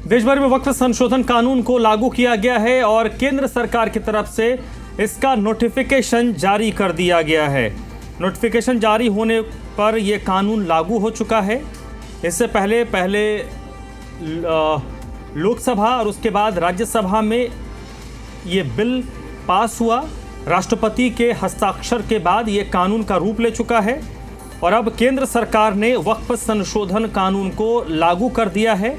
देश भर में वक्फ संशोधन कानून को लागू किया गया है और केंद्र सरकार की तरफ से इसका नोटिफिकेशन जारी कर दिया गया है। नोटिफिकेशन जारी होने पर यह कानून लागू हो चुका है। इससे पहले लोकसभा और उसके बाद राज्यसभा में ये बिल पास हुआ। राष्ट्रपति के हस्ताक्षर के बाद ये कानून का रूप ले चुका है और अब केंद्र सरकार ने वक्फ संशोधन कानून को लागू कर दिया है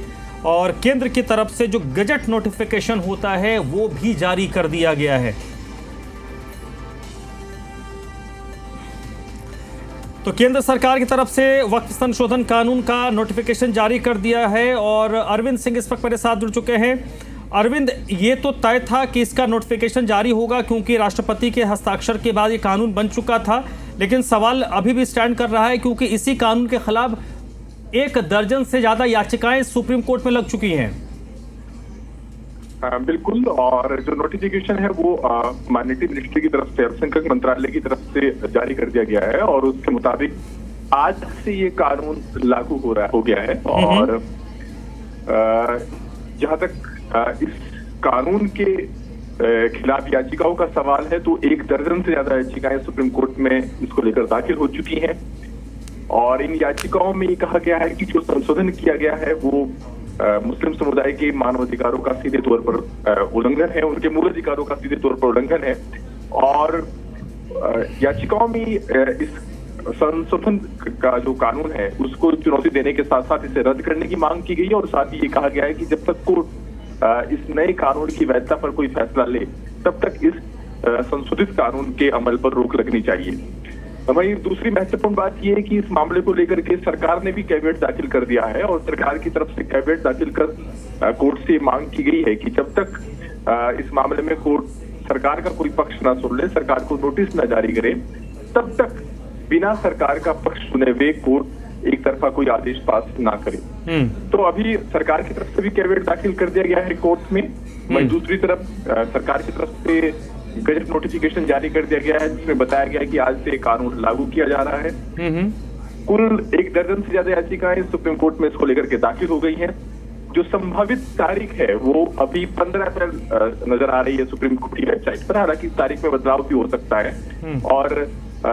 और केंद्र की तरफ से जो गजट नोटिफिकेशन होता है वो भी जारी कर दिया गया है। तो केंद्र सरकार की तरफ से वक्फ संशोधन कानून का नोटिफिकेशन जारी कर दिया है और अरविंद सिंह इस वक्त मेरे साथ जुड़ चुके हैं। अरविंद, ये तो तय था कि इसका नोटिफिकेशन जारी होगा क्योंकि राष्ट्रपति के हस्ताक्षर के बाद ये कानून बन चुका था, लेकिन सवाल अभी भी स्टैंड कर रहा है क्योंकि इसी कानून के खिलाफ 1 दर्जन से ज्यादा याचिकाएं सुप्रीम कोर्ट में लग चुकी हैं। बिल्कुल, और जो नोटिफिकेशन है वो मानिटरी मिनिस्ट्री की तरफ से, अल्पसंख्यक मंत्रालय की तरफ से जारी कर दिया गया है और उसके मुताबिक आज से ये कानून लागू हो गया है। और जहां तक इस कानून के खिलाफ याचिकाओं का सवाल है तो 1 दर्जन से ज्यादा याचिकाएं सुप्रीम कोर्ट में इसको लेकर दाखिल हो चुकी हैं और इन याचिकाओं में ये कहा गया है कि जो संशोधन किया गया है वो मुस्लिम समुदाय के मानव अधिकारों का सीधे तौर पर उल्लंघन है, उनके मूल अधिकारों का सीधे तौर पर उल्लंघन है। और याचिकाओं में इस संशोधन का जो कानून है उसको चुनौती देने के साथ साथ इसे रद्द करने की मांग की गई है और साथ ही ये कहा गया है कि जब तक कोर्ट इस नए कानून की वैधता पर कोई फैसला ले तब तक इस संशोधित कानून के अमल पर रोक लगनी चाहिए। वहीं दूसरी महत्वपूर्ण बात यह है कि इस मामले को लेकर के सरकार ने भी कैविएट दाखिल कर दिया है और सरकार की तरफ से कैविएट दाखिल कर कोर्ट से मांग की गई है कि जब तक इस मामले में कोर्ट सरकार का कोई पक्ष ना सुन ले, सरकार को नोटिस न जारी करे, तब तक बिना सरकार का पक्ष सुने हुए कोर्ट एक तरफा कोई आदेश पास ना करे। तो अभी सरकार की तरफ से भी कैविएट दाखिल कर दिया गया है कोर्ट में। वहीं दूसरी तरफ सरकार की तरफ से गजट नोटिफिकेशन जारी कर दिया गया है जिसमें बताया गया है कि आज से कानून लागू किया जा रहा है। कुल 1 दर्जन से ज्यादा याचिकाएं सुप्रीम कोर्ट में इसको लेकर के दाखिल हो गई हैं। जो संभावित तारीख है वो अभी 15 अप्रैल नजर आ रही है सुप्रीम कोर्ट की वेबसाइट पर। हालांकि तारीख में बदलाव भी हो सकता है और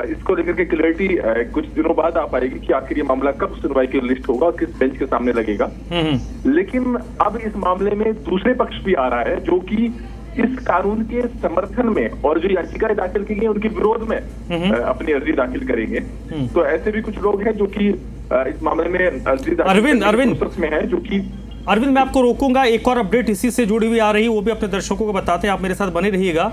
इसको लेकर के क्लैरिटी कुछ दिनों बाद आ पाएगी कि आखिर ये मामला कब सुनवाई की लिस्ट होगा और किस बेंच के सामने लगेगा। लेकिन अब इस मामले में दूसरे पक्ष भी आ रहा है जो कि इस कानून के समर्थन में और जो याचिकाएं दाखिल की गई उनके विरोध में अपनी अर्जी दाखिल करेंगे। तो ऐसे भी कुछ लोग हैं जो कि इस मामले में अर्जी दाखिल में है जो कि अरविंद, मैं आपको रोकूंगा। एक और अपडेट इसी से जुड़ी हुई आ रही है, वो भी अपने दर्शकों को बताते हैं। आप मेरे साथ बने रहिएगा।